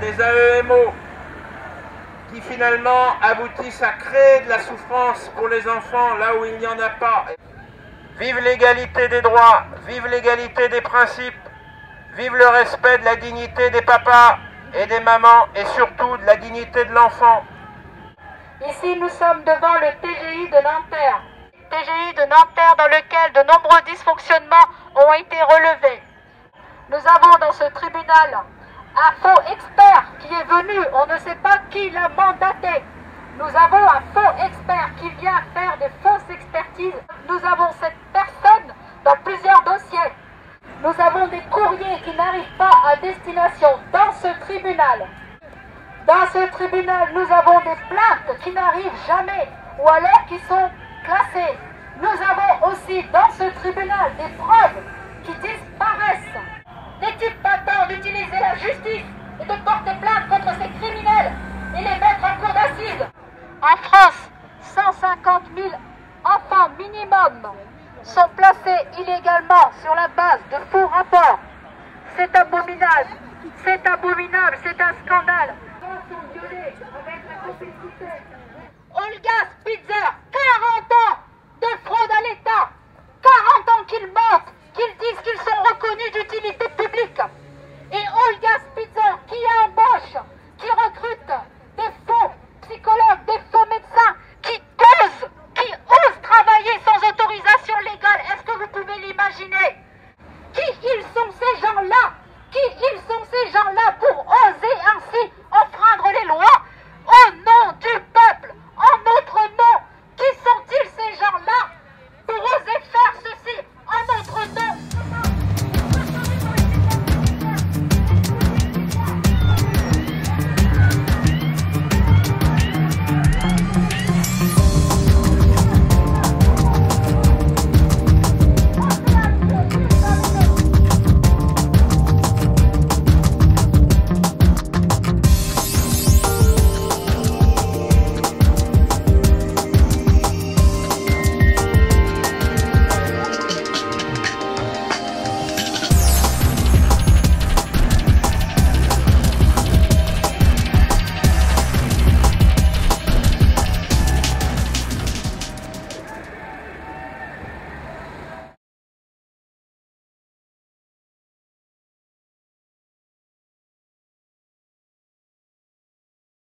des AEMO, qui finalement aboutissent à créer de la souffrance pour les enfants là où il n'y en a pas. Vive l'égalité des droits, vive l'égalité des principes, vive le respect de la dignité des papas et des mamans et surtout de la dignité de l'enfant. Ici, nous sommes devant le TGI de Nanterre. TGI de Nanterre dans lequel de nombreux dysfonctionnements ont été relevés. Nous avons dans ce tribunal un faux expert qui est venu, on ne sait pas qui l'a mandaté. Nous avons un faux expert qui vient faire des fausses expertises. Nous avons cette personne dans plusieurs dossiers. Nous avons des courriers qui n'arrivent pas à destination dans ce tribunal. Dans ce tribunal, nous avons des plaintes qui n'arrivent jamais ou alors qui sont classées. Nous avons aussi dans ce tribunal des preuves qui disparaissent. N'est-il pas temps d'utiliser la justice et de porter plainte contre ces criminels et les mettre en cour d'assises? En France, 150 000 enfants minimum sont placés illégalement sur la base de faux rapports. C'est abominable, c'est abominable, c'est un scandale. Les enfants sont violés avec la complicité